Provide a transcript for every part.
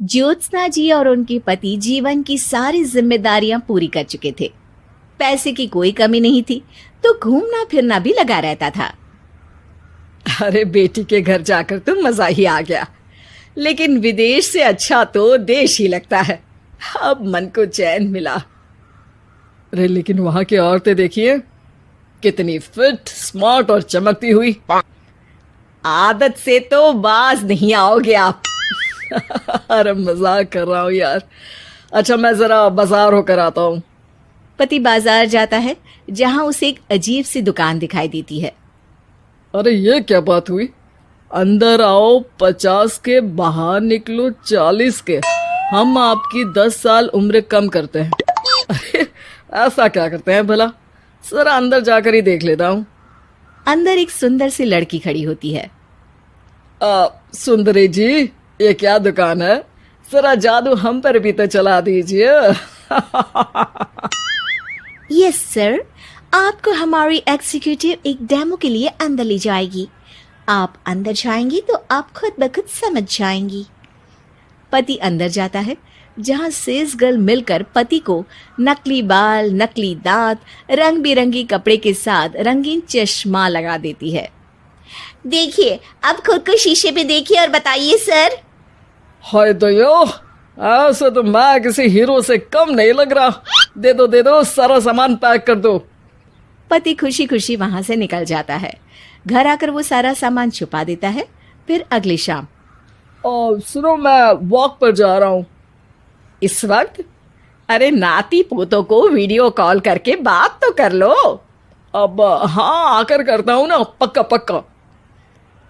ज्योत्सना जी और उनके पति जीवन की सारी जिम्मेदारियां पूरी कर चुके थे। पैसे की कोई कमी नहीं थी, तो घूमना फिरना भी लगा रहता था। अरे बेटी के घर जाकर तो मजा ही आ गया, लेकिन विदेश से अच्छा तो देश ही लगता है। अब मन को चैन मिला। अरे लेकिन वहां की औरतें देखिए, कितनी फिट, स्मार्ट और चमकती हुई। आदत से तो बाज नहीं आओगे आप। अरे मजाक कर रहा हूँ यार। अच्छा मैं जरा बाजार होकर आता हूँ। पति बाजार जाता है, जहां उसे एक अजीब सी दुकान दिखाई देती है। अरे ये क्या बात हुई? अंदर आओ 50 के, बाहर निकलो 40 के। हम आपकी 10 साल उम्र कम करते हैं। अरे ऐसा क्या करते हैं भला? जरा अंदर जाकर ही देख लेता हूँ। अंदर एक सुंदर सी लड़की खड़ी होती है। सुंदरी जी, ये क्या दुकान है? जरा जादू हम पर भी तो चला दीजिए। यस सर, आपको हमारी एग्जीक्यूटिव एक डेमो के लिए अंदर ले जाएगी। आप अंदर जाएंगी तो आप खुद ब खुद समझ जाएंगी। पति अंदर जाता है, जहां सेल्स गर्ल मिलकर पति को नकली बाल, नकली दांत, रंग बिरंगी कपड़े के साथ रंगीन चश्मा लगा देती है। देखिए, अब खुद को शीशे पे देखिए और बताइए सर। हाय दयो, ऐसे तो मैं किसी हीरो से कम नहीं लग रहा। दे दो, सारा सामान पैक कर दो। पति खुशी खुशी वहां से निकल जाता है। घर आकर वो सारा सामान छुपा देता है। फिर अगली शाम, सुनो मैं वॉक पर जा रहा हूँ। इस वक्त? अरे नाती पोतों को वीडियो कॉल करके बात तो कर लो। अब हाँ, आकर करता हूँ ना, पक्का पक्का।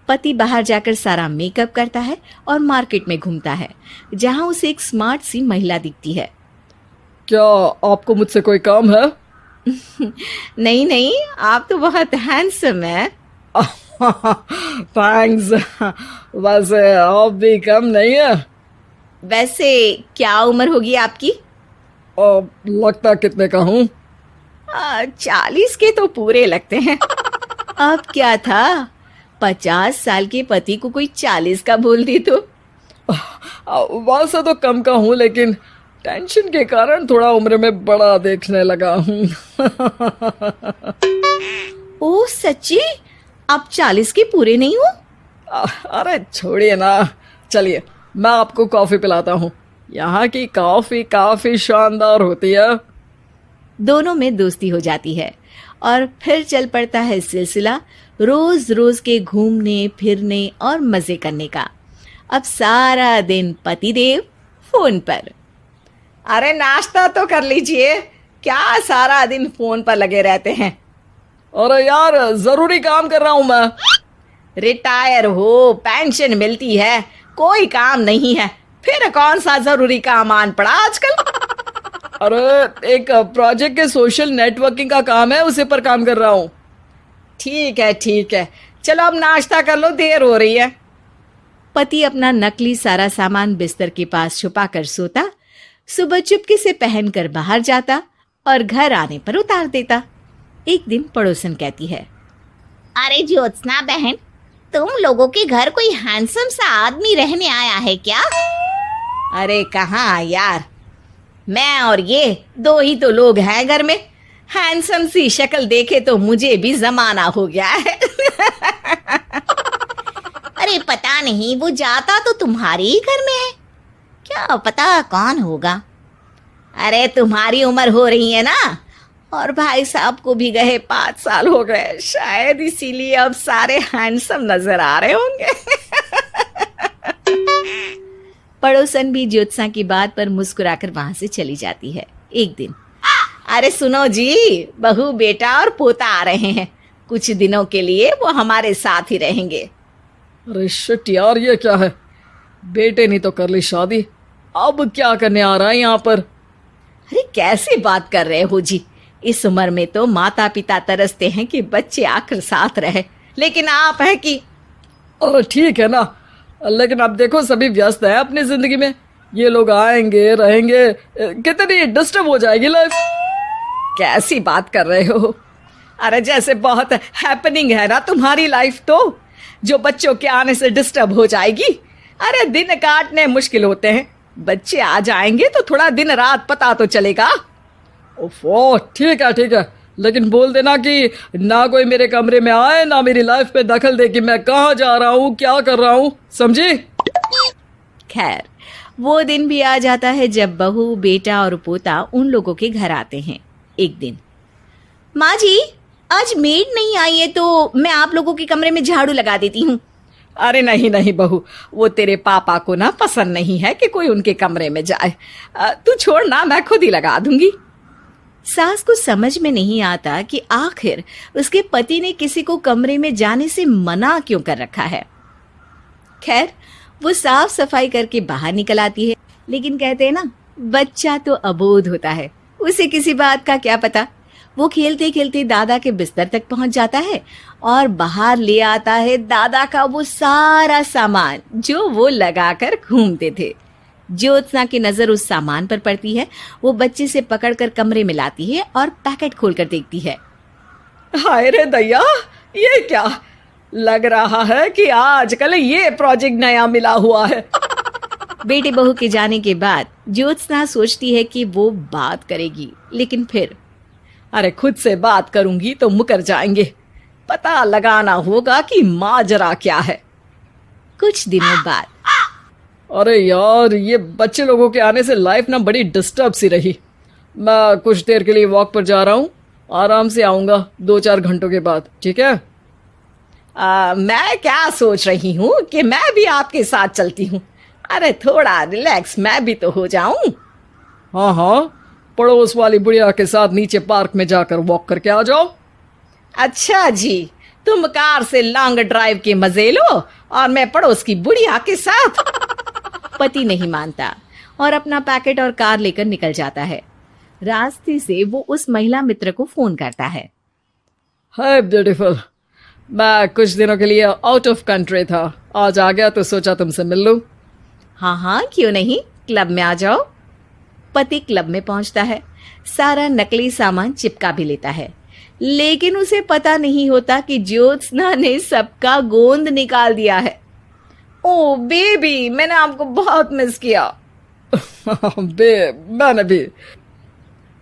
पति बाहर जाकर सारा मेकअप करता है और मार्केट में घूमता है, जहां उसे एक स्मार्ट सी महिला दिखती है। क्या आपको मुझसे कोई काम है? नहीं नहीं, आप तो बहुत हैंडसम हैं। थैंक्स। वैसे आप भी कम नहीं है। वैसे क्या उम्र होगी आपकी? लगता कितने का हूँ? 40 के तो पूरे लगते हैं। अब क्या था, 50 साल के पति को कोई 40 का बोल दी तो। वैसे तो कम का हूँ, लेकिन टेंशन के कारण थोड़ा उम्र में बड़ा देखने लगा हूँ। ओह सच्ची? आप 40 के पूरे नहीं हो? अरे छोड़िए ना, चलिए मैं आपको कॉफी पिलाता हूँ। यहाँ की कॉफी काफी शानदार होती है। दोनों में दोस्ती हो जाती है और फिर चल पड़ता है सिलसिला रोज रोज के घूमने फिरने और मजे करने का। अब सारा दिन पतिदेव फोन पर। अरे नाश्ता तो कर लीजिए, क्या सारा दिन फोन पर लगे रहते हैं? अरे यार, जरूरी काम कर रहा हूं मैं। रिटायर हो, पेंशन मिलती है, कोई काम नहीं है, फिर कौन सा जरूरी काम आन पड़ा आजकल? अरे एक प्रोजेक्ट के सोशल नेटवर्किंग का काम है, उसी पर काम कर रहा हूँ। ठीक है, चलो अब नाश्ता कर लो, देर हो रही है। पति अपना नकली सारा सामान बिस्तर के पास छुपा कर सोता, सुबह चुपके से पहनकर बाहर जाता और घर आने पर उतार देता। एक दिन पड़ोसन कहती है, अरे ज्योत्सना बहन, तुम लोगों के घर कोई हैंडसम सा आदमी रहने आया है क्या? अरे कहाँ यार, मैं और ये दो ही तो लोग हैं घर में। हैंडसम सी शक्ल देखे तो मुझे भी जमाना हो गया है। अरे पता नहीं, वो जाता तो तुम्हारे ही घर में है, क्या पता कौन होगा। अरे तुम्हारी उम्र हो रही है ना, और भाई साहब को भी गए 5 साल हो गए, शायद इसीलिए अब सारे हैंडसम नजर आ रहे होंगे। पड़ोसन भी ज्योत्सना की बात पर मुस्कुराकर वहां से चली जाती है। एक दिन, अरे सुनो जी, बहू बेटा और पोता आ रहे हैं, कुछ दिनों के लिए वो हमारे साथ ही रहेंगे। अरे शिट यार, ये क्या है? बेटे ने तो कर ली शादी, अब क्या करने आ रहा है यहाँ पर? अरे कैसे बात कर रहे हो जी, इस उम्र में तो माता पिता तरसते हैं कि बच्चे आकर साथ रहे, लेकिन आप है कि। अरे ठीक है ना, लेकिन अब देखो सभी व्यस्त हैं अपनी जिंदगी में। ये लोग आएंगे रहेंगे, कितनी डिस्टर्ब हो जाएगी लाइफ। कैसी बात कर रहे हो? अरे जैसे बहुत हैपनिंग है ना तुम्हारी लाइफ, तो जो बच्चों के आने से डिस्टर्ब हो जाएगी। अरे दिन काटने मुश्किल होते हैं, बच्चे आ जाएंगे तो थोड़ा दिन रात पता तो चलेगा। ओफो, ठीक है, लेकिन बोल देना कि ना कोई मेरे कमरे में आए, ना मेरी लाइफ पे दखल दे कि मैं कहाँ जा रहा हूँ, क्या कर रहा हूँ, समझी? खैर, वो दिन भी आ जाता है जब बहू, बेटा और पोता उन लोगों के घर आते हैं। एक दिन, माँ जी, आज मेड नहीं आई है तो मैं आप लोगों के कमरे में झाड़ू लगा देती हूँ। अरे नहीं बहू, वो तेरे पापा को ना पसंद नहीं है कि कोई उनके कमरे में जाए। तू छोड़ ना, मैं खुद ही लगा दूंगी। सास को समझ में नहीं आता कि आखिर उसके पति ने किसी को कमरे में जाने से मना क्यों कर रखा है। खैर, वो साफ सफाई करके बाहर निकल आती है, लेकिन कहते हैं ना, बच्चा तो अबोध होता है, उसे किसी बात का क्या पता। वो खेलते खेलते दादा के बिस्तर तक पहुंच जाता है और बाहर ले आता है दादा का वो सारा सामान जो वो लगाकर घूमते थे। ज्योत्सना की नजर उस सामान पर पड़ती है। वो बच्चे से पकड़कर कमरे में लाती है और पैकेट खोलकर देखती है। हाय रे दैया, ये क्या? लग रहा है कि आजकल ये प्रोजेक्ट नया मिला हुआ है। बेटे बहू के जाने के बाद ज्योत्सना सोचती है कि वो बात करेगी, लेकिन फिर अरे खुद से बात करूंगी तो मुकर जाएंगे। पता लगाना होगा कि माजरा क्या है। कुछ दिनों बाद, अरे यार, ये बच्चे लोगों के आने से लाइफ ना बड़ी डिस्टर्ब सी रही। मैं कुछ देर के लिए वॉक पर जा रहा हूँ, आराम से आऊँगा 2-4 घंटों के बाद, ठीक है? मैं क्या सोच रही हूँ कि मैं भी आपके साथ चलती हूँ। अरे थोड़ा रिलैक्स मैं भी तो हो जाऊं। हाँ, पड़ोस वाली बुढ़िया के साथ नीचे पार्क में जाकर वॉक करके आ जाओ। अच्छा जी, तुम कार से लॉन्ग ड्राइव के मजे लो और मैं पड़ोस की बुढ़िया के साथ। पति नहीं मानता और अपना पैकेट और कार लेकर निकल जाता है। रास्ते से वो उस महिला मित्र को फोन करता है। हाय ब्यूटीफुल, मैं कुछ दिनों के लिए आउट ऑफ कंट्री था, आज आ गया तो सोचा तुमसे मिल लूं। हाँ, क्यों नहीं, क्लब में आ जाओ। पति क्लब में पहुंचता है, सारा नकली सामान चिपका भी लेता है, लेकिन उसे पता नहीं होता कि ज्योत्सना ने सबका गोंद निकाल दिया है। ओ बेबी, मैंने आपको बहुत मिस किया। मैंने भी।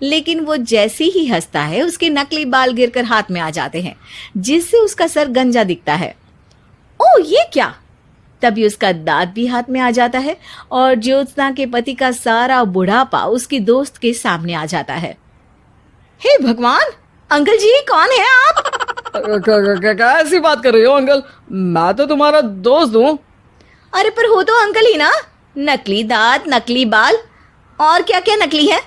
लेकिन वो जैसे ही हंसता है, उसके नकली बाल गिरकर हाथ में आ जाते हैं, जिससे उसका सर गंजा दिखता है। ओ ये क्या? तभी उसका दांत भी हाथ में आ जाता है और ज्योत्सना के पति का सारा बुढ़ापा उसकी दोस्त के सामने आ जाता है। हे भगवान, अंकल जी, कौन है आप? क्या ऐसी बात कर रही हो अंकल? मैं तो तुम्हारा दोस्त हूँ। अरे पर हो तो अंकल ही ना। नकली दांत, नकली बाल और क्या क्या नकली है।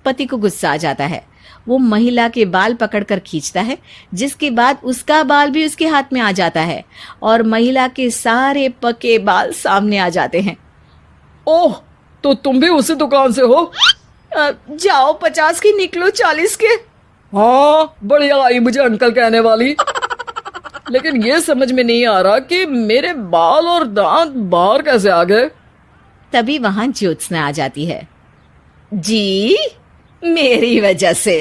पति को गुस्सा आ जाता है। वो महिला के बाल पकड़कर खींचता है, जिसके बाद उसका बाल भी उसके हाथ में आ जाता है और महिला के सारे पके बाल सामने आ जाते हैं। ओह, तो तुम भी उसी दुकान से हो? जाओ 50 की निकलो 40 के। हाँ, बढ़िया आई मुझे अंकल कहने वाली। लेकिन ये समझ में नहीं आ रहा कि मेरे बाल और दांत बाहर कैसे आ गए। तभी वहां ज्योत्सना आ जाती है। जी, मेरी वजह से।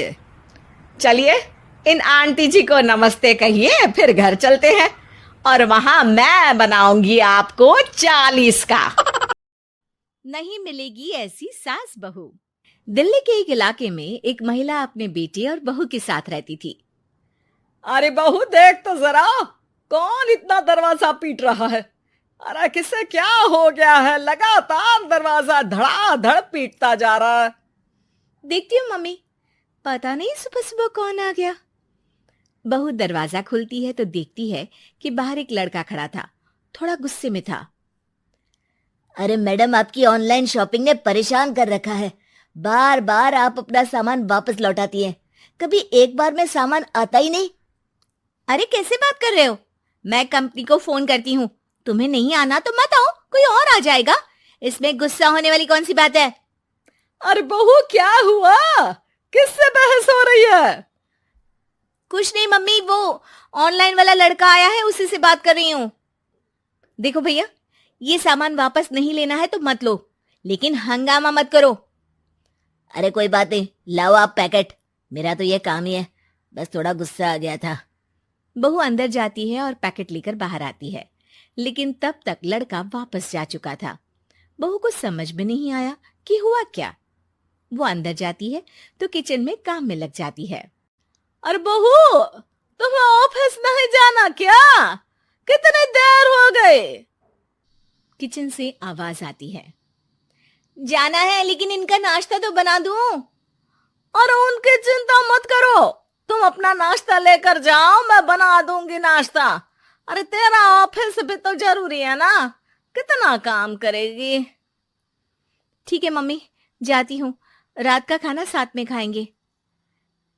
चलिए इन आंटी जी को नमस्ते कहिए, फिर घर चलते हैं और वहां मैं बनाऊंगी आपको 40 का। नहीं मिलेगी ऐसी सास बहू। दिल्ली के एक इलाके में एक महिला अपने बेटे और बहू के साथ रहती थी। अरे बहू, देख तो जरा, कौन इतना दरवाजा पीट रहा है? अरे किसे क्या हो गया है? लगातार दरवाजा धड़ाधड़ पीटता जा रहा है। देखती हूँ मम्मी, पता नहीं सुबह सुबह कौन आ गया। बहू दरवाजा खोलती है तो देखती है कि बाहर एक लड़का खड़ा था, थोड़ा गुस्से में था। अरे मैडम, आपकी ऑनलाइन शॉपिंग ने परेशान कर रखा है। बार बार आप अपना सामान वापस लौटाती हैं, कभी एक बार में सामान आता ही नहीं। अरे कैसे बात कर रहे हो? मैं कंपनी को फोन करती हूँ, तुम्हें नहीं आना तो मत आओ, कोई और आ जाएगा। इसमें गुस्सा होने वाली कौन सी बात है? अरे बहू, क्या हुआ? किससे बहस हो रही है? कुछ नहीं मम्मी, वो ऑनलाइन वाला लड़का आया है, उसी से बात कर रही हूँ। देखो भैया, ये सामान वापस नहीं लेना है तो मत लो, लेकिन हंगामा मत करो। अरे कोई बात नहीं, लाओ आप पैकेट, मेरा तो ये काम ही है, बस थोड़ा गुस्सा आ गया था। बहू अंदर जाती है और पैकेट लेकर बाहर आती है, लेकिन तब तक लड़का वापस जा चुका था। बहू को समझ में नहीं आया कि हुआ क्या। वो अंदर जाती है तो किचन में काम में लग जाती है। अरे बहू, तुम्हें ऑफिस नहीं जाना क्या? कितनी देर हो गई? किचन से आवाज आती है। जाना है, लेकिन इनका नाश्ता तो बना दूं। अरे उनकी चिंता मत करो, तुम अपना नाश्ता लेकर जाओ, मैं बना दूंगी नाश्ता। अरे तेरा ऑफिस भी तो जरूरी है ना, कितना काम करेगी। ठीक है मम्मी, जाती हूँ, रात का खाना साथ में खाएंगे।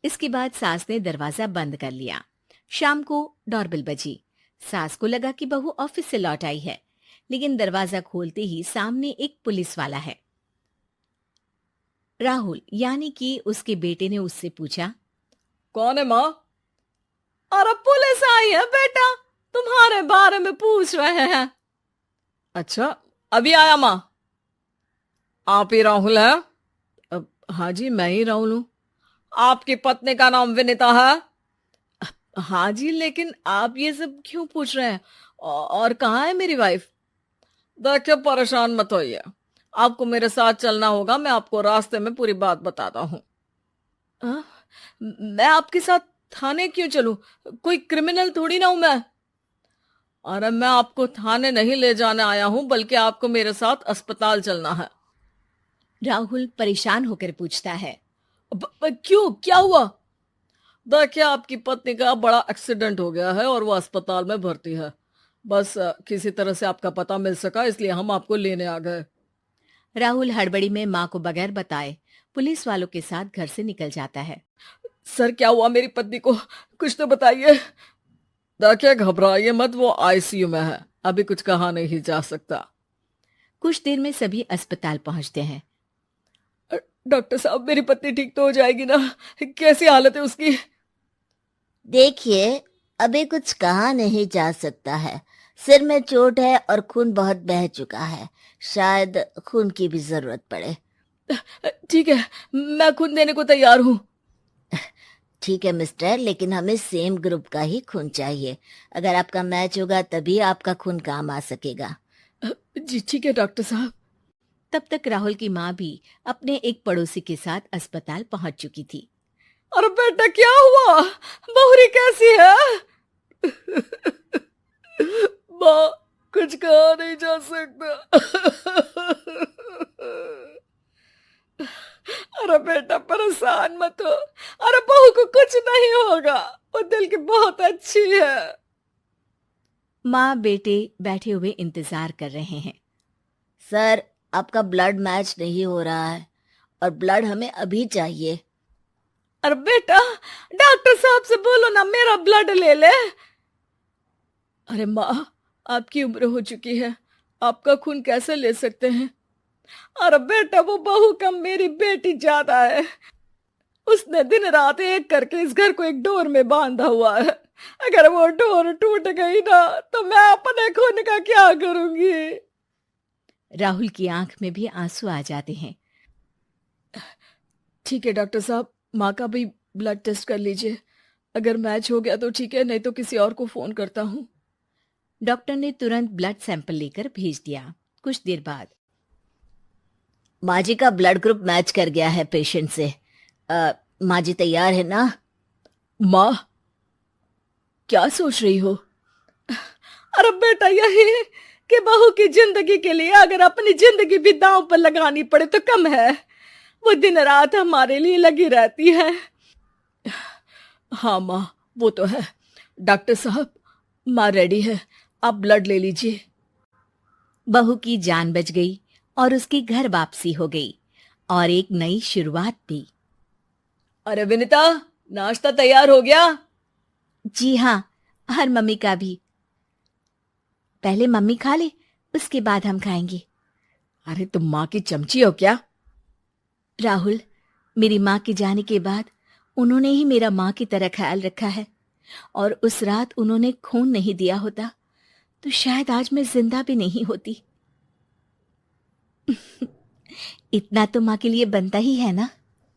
इसके बाद सास ने दरवाजा बंद कर लिया। शाम को डोरबेल बजी। सास को लगा कि बहू ऑफिस से लौट आई है, लेकिन दरवाजा खोलते ही सामने एक पुलिस वाला है। राहुल यानी कि उसके बेटे ने उससे पूछा, कौन है माँ? अरे पुलिस आई है बेटा, तुम्हारे बारे में पूछ रहे हैं। अच्छा, अभी आया माँ। आप ही राहुल है? हाँ जी, मैं ही राहुल हूँ। आपकी पत्नी का नाम विनीता है? हाँ जी, लेकिन आप ये सब क्यों पूछ रहे हैं? और कहाँ है मेरी वाइफ? देखिए, परेशान मत होइए, आपको मेरे साथ चलना होगा, मैं आपको रास्ते में पूरी बात बताता हूँ। मैं आपके साथ थाने क्यों चलूं? कोई क्रिमिनल थोड़ी ना हूं मैं। अरे मैं आपको थाने नहीं ले जाने आया हूं, बल्कि आपको मेरे साथ अस्पताल चलना है। राहुल परेशान होकर पूछता है। क्यों, क्या हुआ? देखिए, आपकी पत्नी का बड़ा एक्सीडेंट हो गया है और वो अस्पताल में भर्ती है। बस किसी तरह से आपका पता मिल सका, इसलिए हम आपको लेने आ गए। राहुल हड़बड़ी में माँ को बगैर बताए पुलिस वालों के साथ घर से निकल जाता है। सर, क्या हुआ मेरी पत्नी को? कुछ तो बताइए। देखिए, घबराइए मत, वो आईसीयू में है, अभी कुछ कहा नहीं जा सकता। कुछ देर में सभी अस्पताल पहुंचते हैं। डॉक्टर साहब, मेरी पत्नी ठीक तो हो जाएगी ना? कैसी हालत है उसकी? देखिए, अभी कुछ कहा नहीं जा सकता है। सिर में चोट है और खून बहुत बह चुका है, शायद खून की भी जरूरत पड़े। ठीक है, मैं खून देने को तैयार हूँ। ठीक है मिस्टर, लेकिन हमें सेम ग्रुप का ही खून चाहिए। अगर आपका मैच होगा तभी आपका खून काम आ सकेगा। जी ठीक है डॉक्टर साहब। तब तक राहुल की माँ भी अपने एक पड़ोसी के साथ अस्पताल पहुंच चुकी थी। अरे बेटा, क्या हुआ? बहुरी कैसी है? माँ, कुछ कहा नहीं जा सकता। अरे बेटा, परेशान मत हो, अरे बहू को कुछ नहीं होगा, वो दिल की बहुत अच्छी है। माँ बेटे बैठे हुए इंतजार कर रहे हैं। सर, आपका ब्लड मैच नहीं हो रहा है और ब्लड हमें अभी चाहिए। अरे बेटा, डॉक्टर साहब से बोलो ना मेरा ब्लड ले ले। अरे माँ, आपकी उम्र हो चुकी है, आपका खून कैसे ले सकते हैं? अरे बेटा, वो बहू कम मेरी बेटी ज्यादा है, उसने दिन रात एक करके इस घर को एक डोर में बांधा हुआ है। अगर वो डोर टूट गई ना तो मैं अपने खून का क्या करूंगी? राहुल की आंख में भी आंसू आ जाते हैं। ठीक है डॉक्टर साहब, माँ का भी ब्लड टेस्ट कर लीजिए, अगर मैच हो गया तो ठीक है, नहीं तो किसी और को फोन करता हूँ। डॉक्टर ने तुरंत ब्लड सैंपल लेकर भेज दिया। कुछ देर बाद माँ जी का ब्लड ग्रुप मैच कर गया है पेशेंट से। माँ जी तैयार है ना? माँ, क्या सोच रही हो? अरे बेटा, यही कि बहू की जिंदगी के लिए अगर अपनी जिंदगी भी दांव पर लगानी पड़े तो कम है। वो दिन रात हमारे लिए लगी रहती है। हाँ माँ, वो तो है। डॉक्टर साहब, माँ रेडी है, आप ब्लड ले लीजिए। बहू की जान बच गई और उसकी घर वापसी हो गई और एक नई शुरुआत भी। अरे विनीता, नाश्ता तैयार हो गया? जी हाँ, हर मम्मी का भी। पहले मम्मी खा ले, उसके बाद हम खाएंगे। अरे तुम माँ की चमची हो क्या? राहुल, मेरी माँ के जाने के बाद उन्होंने ही मेरा माँ की तरह ख्याल रखा है, और उस रात उन्होंने खून नहीं दिया होता तो शायद आज मैं जिंदा भी नहीं होती। इतना तो माँ के लिए बनता ही है ना।